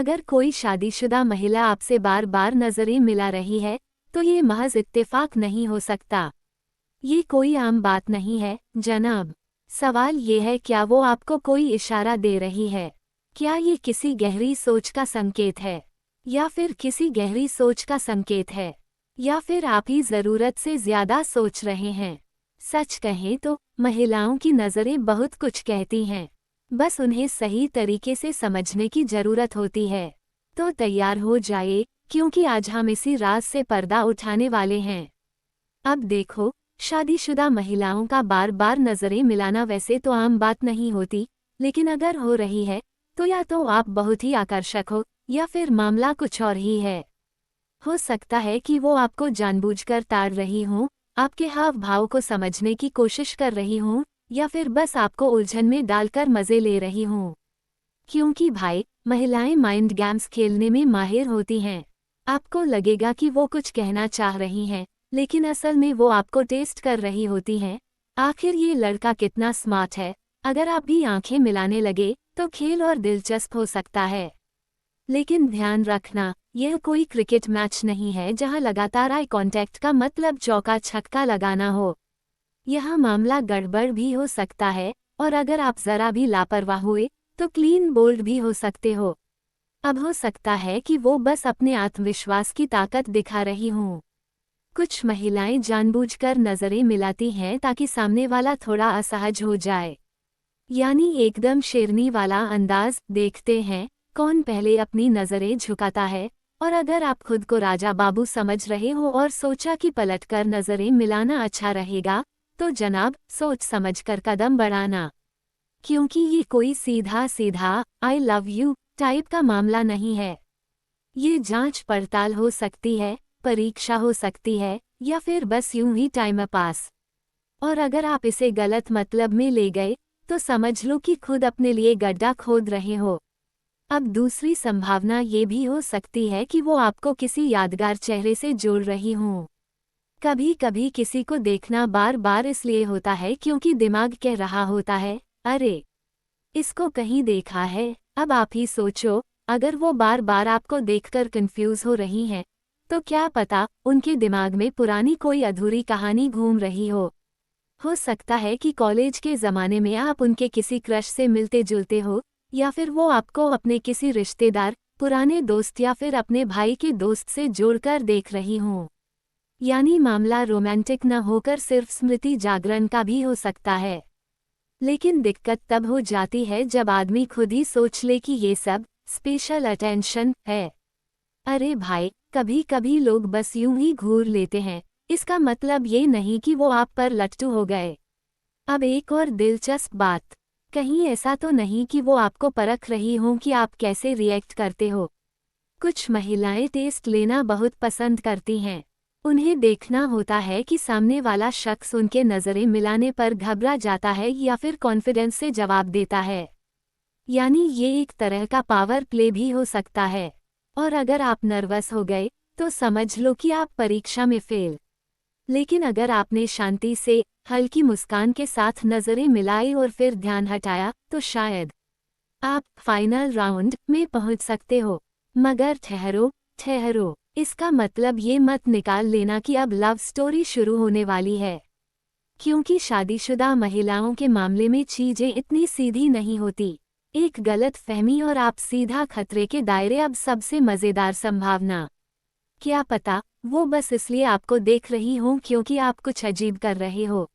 अगर कोई शादीशुदा महिला आपसे बार बार नजरें मिला रही है तो ये महज इत्तेफाक नहीं हो सकता। ये कोई आम बात नहीं है जनाब। सवाल ये है, क्या वो आपको कोई इशारा दे रही है? क्या ये किसी गहरी सोच का संकेत है, या फिर किसी गहरी सोच का संकेत है, या फिर आप ही ज़रूरत से ज़्यादा सोच रहे हैं? सच कहें तो महिलाओं की नज़रें बहुत कुछ कहती हैं, बस उन्हें सही तरीके से समझने की ज़रूरत होती है। तो तैयार हो जाइए, क्योंकि आज हम इसी राज से पर्दा उठाने वाले हैं। अब देखो, शादीशुदा महिलाओं का बार बार नज़रें मिलाना वैसे तो आम बात नहीं होती, लेकिन अगर हो रही है तो या तो आप बहुत ही आकर्षक हो, या फिर मामला कुछ और ही है। हो सकता है कि वो आपको जानबूझकर ताड़ रही हों, आपके हाव भाव को समझने की कोशिश कर रही हों, या फिर बस आपको उलझन में डालकर मज़े ले रही हों। क्योंकि भाई, महिलाएं माइंड गेम्स खेलने में माहिर होती हैं। आपको लगेगा कि वो कुछ कहना चाह रही हैं, लेकिन असल में वो आपको टेस्ट कर रही होती हैं। आखिर ये लड़का कितना स्मार्ट है। अगर आप भी आंखें मिलाने लगे तो खेल और दिलचस्प हो सकता है। लेकिन ध्यान रखना, यह कोई क्रिकेट मैच नहीं है जहां लगातार आई कांटेक्ट का मतलब चौका छक्का लगाना हो। यह मामला गड़बड़ भी हो सकता है, और अगर आप जरा भी लापरवाह हुए तो क्लीन बोल्ड भी हो सकते हो। अब हो सकता है कि वो बस अपने आत्मविश्वास की ताकत दिखा रही हों। कुछ महिलाएं जानबूझकर नजरें मिलाती हैं ताकि सामने वाला थोड़ा असहज हो जाए, यानी एकदम शेरनी वाला अंदाज। देखते हैं कौन पहले अपनी नजरें झुकाता है। और अगर आप खुद को राजा बाबू समझ रहे हो और सोचा कि पलटकर नजरें मिलाना अच्छा रहेगा, तो जनाब सोच समझकर कदम बढ़ाना, क्योंकि ये कोई सीधा सीधा आई लव यू टाइप का मामला नहीं है। ये जांच पड़ताल हो सकती है, परीक्षा हो सकती है, या फिर बस यूं ही टाइम पास। और अगर आप इसे गलत मतलब में ले गए तो समझ लो कि खुद अपने लिए गड्ढा खोद रहे हो। अब दूसरी संभावना ये भी हो सकती है कि वो आपको किसी यादगार चेहरे से जोड़ रही हों। कभी कभी किसी को देखना बार बार इसलिए होता है क्योंकि दिमाग कह रहा होता है, अरे इसको कहीं देखा है। अब आप ही सोचो, अगर वो बार बार आपको देखकर कंफ्यूज हो रही हैं, तो क्या पता उनके दिमाग में पुरानी कोई अधूरी कहानी घूम रही हो सकता है कि कॉलेज के ज़माने में आप उनके किसी क्रश से मिलते जुलते हो, या फिर वो आपको अपने किसी रिश्तेदार, पुराने दोस्त या फिर अपने भाई के दोस्त से जोड़कर देख रही हों। यानी मामला रोमांटिक न होकर सिर्फ स्मृति जागरण का भी हो सकता है। लेकिन दिक्कत तब हो जाती है जब आदमी खुद ही सोच ले कि ये सब स्पेशल अटेंशन है। अरे भाई, कभी कभी लोग बस यूं ही घूर लेते हैं, इसका मतलब ये नहीं कि वो आप पर लट्टू हो गए। अब एक और दिलचस्प बात, कहीं ऐसा तो नहीं कि वो आपको परख रही हों कि आप कैसे रिएक्ट करते हो। कुछ महिलाएं टेस्ट लेना बहुत पसंद करती हैं। उन्हें देखना होता है कि सामने वाला शख्स उनके नज़रें मिलाने पर घबरा जाता है या फिर कॉन्फिडेंस से जवाब देता है। यानी ये एक तरह का पावर प्ले भी हो सकता है। और अगर आप नर्वस हो गए तो समझ लो कि आप परीक्षा में फेल। लेकिन अगर आपने शांति से, हल्की मुस्कान के साथ नज़रें मिलाई और फिर ध्यान हटाया, तो शायद आप फाइनल राउंड में पहुंच सकते हो। मगर ठहरो ठहरो, इसका मतलब ये मत निकाल लेना कि अब लव स्टोरी शुरू होने वाली है, क्योंकि शादीशुदा महिलाओं के मामले में चीजें इतनी सीधी नहीं होती। एक गलत फहमी और आप सीधा खतरे के दायरे। अब सबसे मज़ेदार संभावना, क्या पता वो बस इसलिए आपको देख रही हों क्योंकि आप कुछ अजीब कर रहे हो।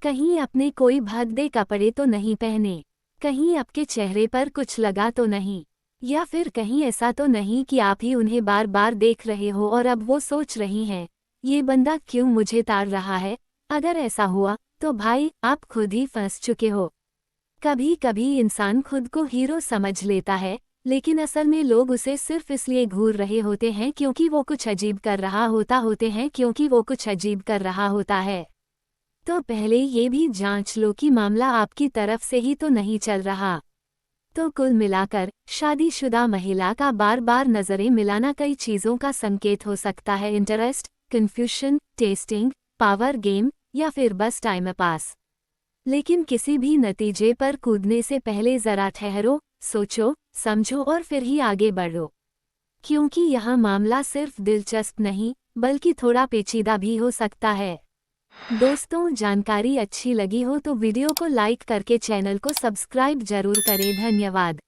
कहीं आपने कोई भद्दे कपड़े तो नहीं पहने, कहीं आपके चेहरे पर कुछ लगा तो नहीं, या फिर कहीं ऐसा तो नहीं कि आप ही उन्हें बार बार देख रहे हो और अब वो सोच रही हैं, ये बंदा क्यों मुझे ताड़ रहा है। अगर ऐसा हुआ तो भाई आप खुद ही फंस चुके हो। कभी कभी इंसान खुद को हीरो समझ लेता है, लेकिन असल में लोग उसे सिर्फ इसलिए घूर रहे होते हैं क्योंकि वो कुछ अजीब कर रहा होता है। तो पहले ये भी जांच लो कि मामला आपकी तरफ से ही तो नहीं चल रहा। तो कुल मिलाकर शादीशुदा महिला का बार बार नजरें मिलाना कई चीजों का संकेत हो सकता है। Interest, confusion, testing, power game, या फिर बस टाइम पास। लेकिन किसी भी नतीजे पर कूदने से पहले जरा ठहरो, सोचो, समझो और फिर ही आगे बढ़ो, क्योंकि यह मामला सिर्फ दिलचस्प नहीं बल्कि थोड़ा पेचीदा भी हो सकता है। दोस्तों, जानकारी अच्छी लगी हो तो वीडियो को लाइक करके चैनल को सब्सक्राइब जरूर करें। धन्यवाद।